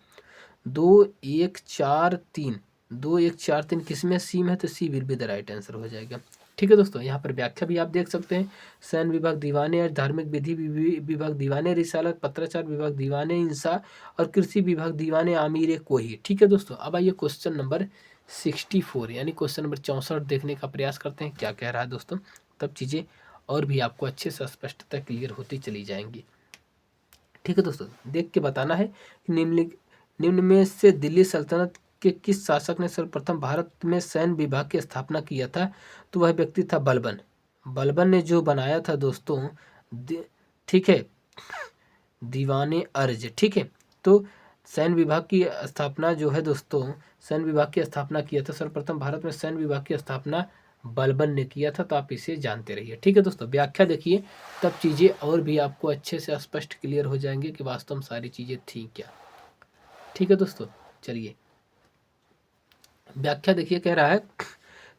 2 1 4 3 2 1 4 3 किसमें सी में है, तो C will be the right answer हो जाएगा। ठीक है दोस्तों, यहाँ पर व्याख्या भी आप देख सकते हैं। सैन्य विभाग दीवाने और धार्मिक विधि विभाग दीवाने रिसालत, पत्राचार विभाग दीवाने इंसा और कृषि विभाग दीवाने आमिर कोही। ठीक है दोस्तों, अब आइए क्वेश्चन नंबर 64 यानी क्वेश्चन नंबर 64 देखने का प्रयास करते हैं। क्या कह रहा है दोस्तों, तब चीज़ें और भी आपको अच्छे से स्पष्टता क्लियर होती चली जाएंगी। ठीक है दोस्तों, देख के बताना है कि निम्न में से दिल्ली सल्तनत के किस शासक ने सर्वप्रथम भारत में सैन्य विभाग की स्थापना किया था। तो वह व्यक्ति था बलबन। बलबन ने जो बनाया था दोस्तों, ठीक है, दीवाने अर्ज। ठीक है, तो सैन्य विभाग की स्थापना जो है दोस्तों, सैन्य विभाग की स्थापना किया था सर्वप्रथम भारत में सैन्य विभाग की स्थापना बलबन ने किया था। तो आप इसे जानते रहिए। ठीक है दोस्तों, व्याख्या देखिए, तब चीज़ें और भी आपको अच्छे से स्पष्ट क्लियर हो जाएंगे कि वास्तव में सारी चीज़ें थी क्या। ठीक है दोस्तों, चलिए व्याख्या देखिए। कह रहा है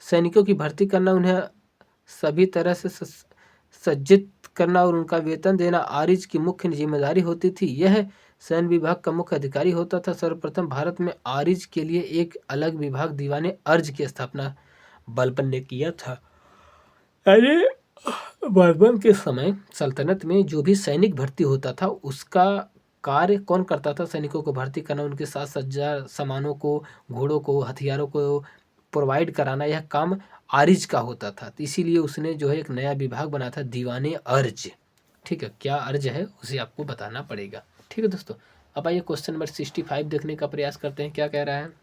सैनिकों की भर्ती करना, उन्हें सभी तरह से सज्जित करना और उनका वेतन देना आरिज की मुख्य जिम्मेदारी होती थी। यह सैन्य विभाग का मुख्य अधिकारी होता था। सर्वप्रथम भारत में आरिज के लिए एक अलग विभाग दीवाने अर्ज की स्थापना बलबन ने किया था। अरे बलबन के समय सल्तनत में जो भी सैनिक भर्ती होता था उसका कार्य कौन करता था, सैनिकों को भर्ती करना, उनके साथ सज्जा सामानों को, घोड़ों को, हथियारों को प्रोवाइड कराना, यह काम आरिज का होता था। तो इसीलिए उसने जो है एक नया विभाग बनाया था, दीवाने अर्ज। ठीक है, क्या अर्ज है उसे आपको बताना पड़ेगा। ठीक है दोस्तों, अब आइए क्वेश्चन नंबर 65 देखने का प्रयास करते हैं। क्या कह रहा है,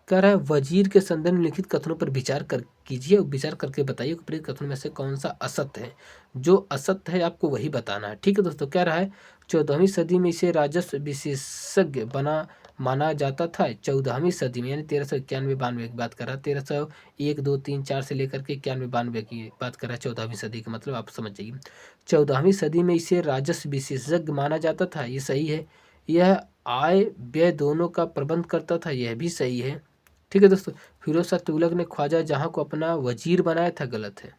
कह रहा है वजीर के संदर्भ में लिखित कथनों पर विचार कीजिए और विचार करके बताइए उपरोक्त कथनों में से कौन सा असत्य है। जो असत्य है आपको वही बताना है। ठीक है दोस्तों, कह रहा है 14वीं सदी में इसे राजस्व विशेषज्ञ माना जाता था। 14वीं सदी में यानी 1391-92 की बात कर रहा है। 1301 2 3 4 से लेकर के 91-92 की बात कर रहा है। 14वीं सदी का मतलब आप समझ जाइए। 14वीं सदी में इसे राजस्व विशेषज्ञ माना जाता था, ये सही है। यह आय व्यय दोनों का प्रबंध करता था, यह भी सही है। ठीक है दोस्तों, फिरोज शाह तुगलक ने ख्वाजा जहां को अपना वजीर बनाया था, गलत है।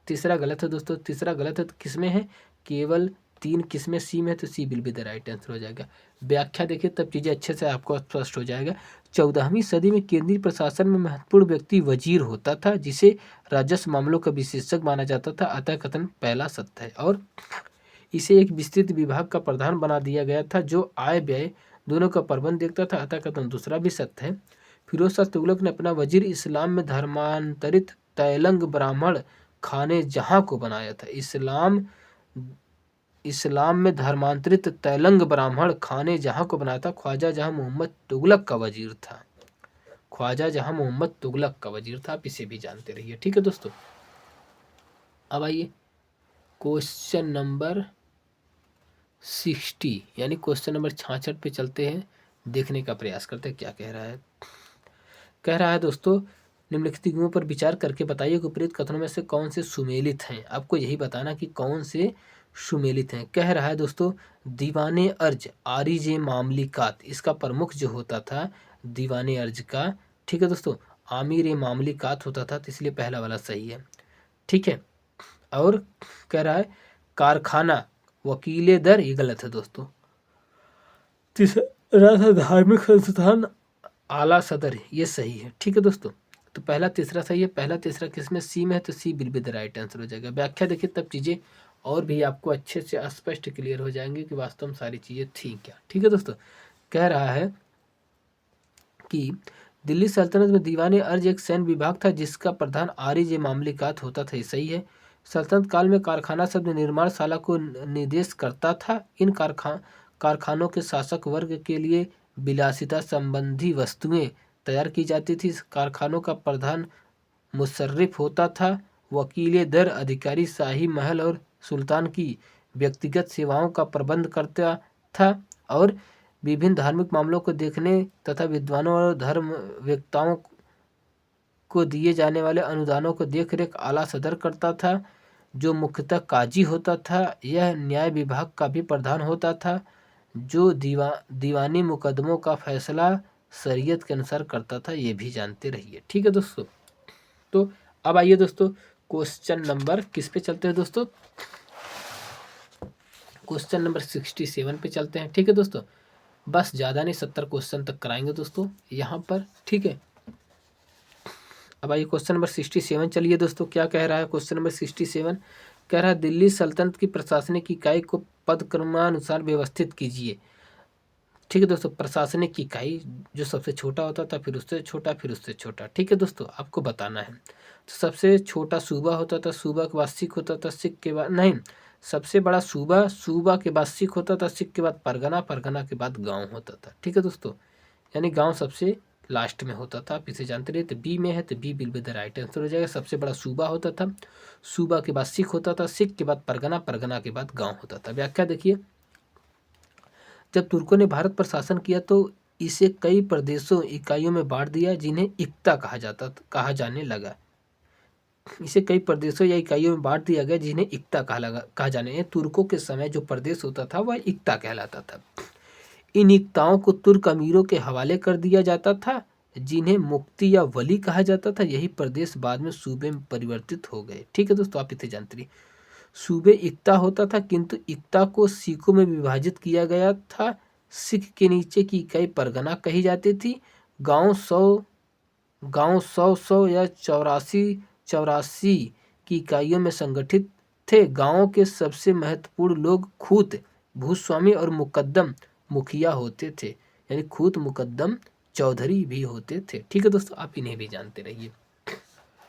तीसरा गलत है दोस्तों, तीसरा गलत है। तो किसमें है, केवल 3 किसमें सी में है, तो C will be the right answer हो जाएगा। व्याख्या देखिए, तब चीज़ें अच्छे से आपको स्पष्ट हो जाएगा। 14वीं सदी में केंद्रीय प्रशासन में महत्वपूर्ण व्यक्ति वजीर होता था, जिसे राजस्व मामलों का विशेषज्ञ माना जाता था। अतः कथन पहला सत्य है। और इसे एक विस्तृत विभाग का प्रधान बना दिया गया था, जो आय व्यय दोनों का प्रबंध देखता था। अतः कथन दूसरा भी सत्य है। फिरोज शाह तुगलक ने अपना वजीर इस्लाम में धर्मांतरित तैलंग ब्राह्मण खाने जहां को बनाया था। इस्लाम में धर्मांतरित तैलंग ब्राह्मण खाने जहां को बनाया था, ख्वाजा जहां मोहम्मद तुगलक का वजीर था। ख्वाजा जहां मोहम्मद तुगलक का वजीर था, आप इसे भी जानते रहिए। ठीक है दोस्तों, अब आइए क्वेश्चन नंबर 60 यानी क्वेश्चन नंबर 66 पे चलते हैं, देखने का प्रयास करते हैं क्या कह रहा है। कह रहा है दोस्तों, निम्नलिखित युग्मों पर विचार करके बताइए कि उपरोक्त कथनों में से कौन से सुमेलित हैं। आपको यही बताना कि कौन से सुमेलित हैं। कह रहा है दोस्तों, दीवाने अर्ज आरिज मामलिकात, इसका प्रमुख जो होता था दीवाने अर्ज का, ठीक है दोस्तों, आमिर मामलिकात होता था, तो इसलिए पहला वाला सही है। ठीक है, और कह रहा है कारखाना वकीले दर, ये गलत है दोस्तों। तीसरा था धार्मिक संस्थान आला सदर, ये सही है। ठीक है दोस्तों, तो पहला तीसरा सही है। पहला तीसरा किसमें, सी में है, तो C will be the right answer हो जाएगा। व्याख्या देखिए, तब चीज़ें और भी आपको अच्छे से स्पष्ट क्लियर हो जाएंगे कि वास्तव में सारी चीज़ें थी क्या। ठीक है दोस्तों, कह रहा है कि दिल्ली सल्तनत में दीवाने अर्ज एक सैन्य विभाग था जिसका प्रधान आरिज मामलिकात होता था, ये सही है। सल्तनत काल में कारखाना शब्द निर्माणशाला को निर्देश करता था। इन कारखानों के शासक वर्ग के लिए विलासिता संबंधी वस्तुएं तैयार की जाती थी। कारखानों का प्रधान मुशर्रिफ होता था। वकील दर अधिकारी शाही महल और सुल्तान की व्यक्तिगत सेवाओं का प्रबंध करता था, और विभिन्न धार्मिक मामलों को देखने तथा विद्वानों और धर्म वेत्ताओं को दिए जाने वाले अनुदानों को देखरेख आला सदर करता था, जो मुख्यतः काजी होता था। यह न्याय विभाग का भी प्रधान होता था, जो दीवानी मुकदमों का फैसला शरीयत के अनुसार करता था। ये भी जानते रहिए। ठीक है दोस्तों, तो अब आइए दोस्तों, क्वेश्चन नंबर किस पे चलते हैं दोस्तों, क्वेश्चन नंबर 67 पे चलते हैं। ठीक है दोस्तों, बस ज़्यादा नहीं, 70 क्वेश्चन तक कराएंगे दोस्तों यहाँ पर। ठीक है, अब आइए क्वेश्चन नंबर 67 चलिए दोस्तों, क्या कह रहा है क्वेश्चन नंबर 67। कह रहा है दिल्ली सल्तनत की प्रशासनिक इकाई को पदक्रमानुसार व्यवस्थित कीजिए। ठीक है दोस्तों, प्रशासनिक इकाई जो सबसे छोटा होता था, फिर उससे छोटा, फिर उससे छोटा। ठीक है दोस्तों, आपको बताना है। तो सबसे छोटा सूबा होता था, सूबा के बाद सिख होता था, सिख के बाद नहीं, सबसे बड़ा सूबा, सूबा के बाद सिख होता था, सिख के बाद परगना, परगना के बाद गांव होता था। ठीक है दोस्तों, यानी गांव सबसे लास्ट में होता था। आप इसे जानते रहिए, तो बी में है, तो B will be the right answer हो जाएगा। सबसे बड़ा सूबा होता था, सूबा के बाद सिख होता था, सिख के बाद परगना, परगना के बाद गांव होता था। व्याख्या देखिए, जब तुर्कों ने भारत पर शासन किया तो इसे कई प्रदेशों इकाइयों में बांट दिया, जिन्हें इक्ता कहा जाने लगा। इसे कई प्रदेशों या इकाइयों में बांट दिया गया, जिन्हें इक्ता कहा जाने। तुर्कों के समय जो प्रदेश होता था वह इक्ता कहलाता था। इन इक्ताओं को तुर्क अमीरों के हवाले कर दिया जाता था, जिन्हें मुफ्ती या वली कहा जाता था। यही प्रदेश बाद में सूबे में परिवर्तित हो गए। ठीक है दोस्तों, आप इसे जानते रहिए। सूबे इक्ता होता था, किंतु इक्ता को सिखों में विभाजित किया गया था। सिख के नीचे की इकाई परगना कही जाती थी। गांव 100 या 84 की इकाइयों में संगठित थे। गांवों के सबसे महत्वपूर्ण लोग खूत, भूस्वामी और मुकद्दम मुखिया होते थे, यानी खूत, मुकद्दम, चौधरी भी होते थे। ठीक है दोस्तों, आप इन्हें भी जानते रहिए।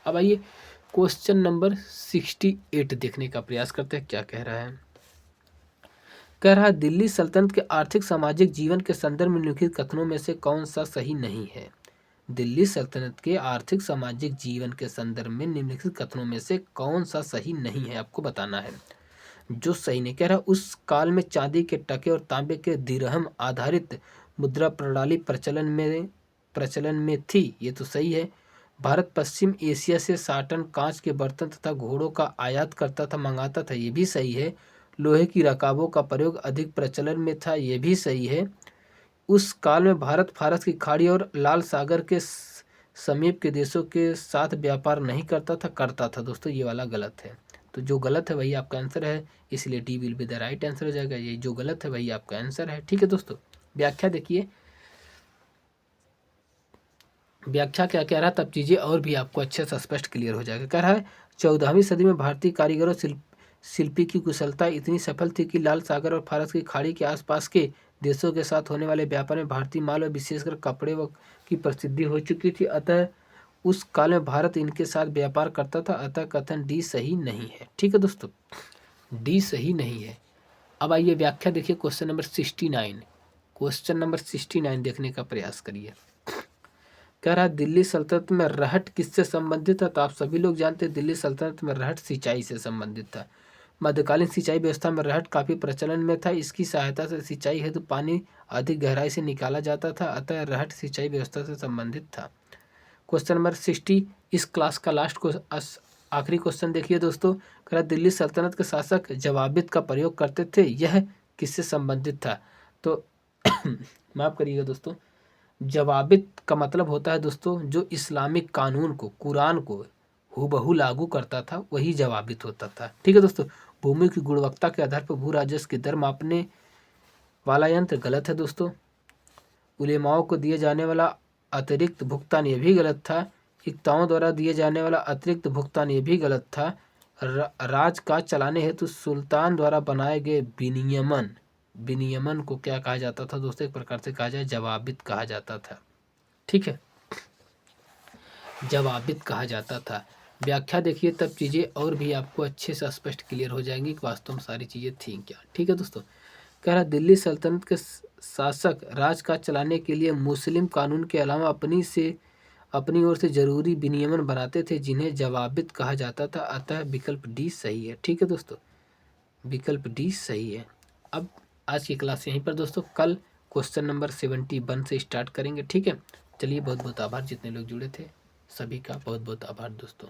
अब आइए क्वेश्चन नंबर 68 देखने का प्रयास करते हैं, क्या कह रहा है। कह रहा है दिल्ली सल्तनत के आर्थिक सामाजिक जीवन के संदर्भ में निम्नलिखित कथनों में से कौन सा सही नहीं है। दिल्ली सल्तनत के आर्थिक सामाजिक जीवन के संदर्भ में निम्नलिखित कथनों में से कौन सा सही नहीं है, आपको बताना है। जो सही नहीं, कह रहा उस काल में चांदी के टके और तांबे के दिरहम आधारित मुद्रा प्रणाली प्रचलन में थी, ये तो सही है। भारत पश्चिम एशिया से 60 टन कांच के बर्तन तथा घोड़ों का आयात करता था, मंगाता था, ये भी सही है। लोहे की रकाबों का प्रयोग अधिक प्रचलन में था, ये भी सही है। उस काल में भारत फारस की खाड़ी और लाल सागर के समीप के देशों के साथ व्यापार नहीं करता था दोस्तों, ये वाला गलत है। तो जो गलत है वही आपका आंसर है, इसलिए D will be the right answer हो जाएगा। ये जो गलत है वही आपका आंसर है। ठीक है दोस्तों, व्याख्या देखिए, व्याख्या क्या कह रहा है, तब चीज़ें और भी आपको अच्छे से स्पष्ट क्लियर हो जाएगा। कह रहा है 14वीं सदी में भारतीय कारीगरों शिल्पी की कुशलता इतनी सफल थी कि लाल सागर और फारस की खाड़ी के आसपास के देशों के साथ होने वाले व्यापार में भारतीय माल और विशेषकर कपड़े की प्रसिद्धि हो चुकी थी। अतः उस काल में भारत इनके साथ व्यापार करता था। अतः कथन डी सही नहीं है। ठीक है दोस्तों, डी सही नहीं है। अब आइए व्याख्या देखिए, क्वेश्चन नंबर 69, क्वेश्चन नंबर 69 देखने का प्रयास करिए। कह रहा है दिल्ली सल्तनत में रहट किससे संबंधित था, तो आप सभी लोग जानते हैं दिल्ली सल्तनत में रहट सिंचाई से संबंधित था। मध्यकालीन सिंचाई व्यवस्था में रहट काफी प्रचलन में था। इसकी सहायता से सिंचाई हेतु पानी अधिक गहराई से निकाला जाता था, अतः रहट सिंचाई व्यवस्था से संबंधित था। क्वेश्चन नंबर 60 इस क्लास का लास्ट को आखिरी क्वेश्चन देखिए दोस्तों। कह दिल्ली सल्तनत के शासक जवाबित का प्रयोग करते थे, यह किससे संबंधित था? तो माफ करिएगा दोस्तों, जवाबित का मतलब होता है दोस्तों जो इस्लामिक कानून को, कुरान को हूबहू लागू करता था, वही जवाबित होता था। ठीक है दोस्तों। भूमि की गुणवत्ता के आधार पर भू राजस्व की दर मापने वाला यंत्र गलत है दोस्तों। उलेमाओं को दिए जाने वाला अतिरिक्त भुगतान ये भी गलत था। इक्ताओं द्वारा दिए जाने वाला अतिरिक्त भुगतान ये भी गलत था। राजकाज चलाने हेतु सुल्तान द्वारा बनाए गए विनियमन को क्या कहा जाता था दोस्तों? एक प्रकार से कहा जाए जवाबित कहा जाता था। ठीक है, जवाबित कहा जाता था। व्याख्या देखिए तब चीज़ें और भी आपको अच्छे से स्पष्ट क्लियर हो जाएंगी कि वास्तव में सारी चीज़ें थी क्या। ठीक है दोस्तों। कह रहा दिल्ली सल्तनत के शासक राजकाज चलाने के लिए मुस्लिम कानून के अलावा अपनी ओर से जरूरी विनियमन बनाते थे, जिन्हें जवाबित कहा जाता था। अतः विकल्प डी सही है। ठीक है दोस्तों, विकल्प डी सही है। अब आज की क्लास यहीं पर दोस्तों, कल क्वेश्चन नंबर 71 से स्टार्ट करेंगे। ठीक है, चलिए बहुत बहुत आभार जितने लोग जुड़े थे, सभी का बहुत बहुत आभार दोस्तों।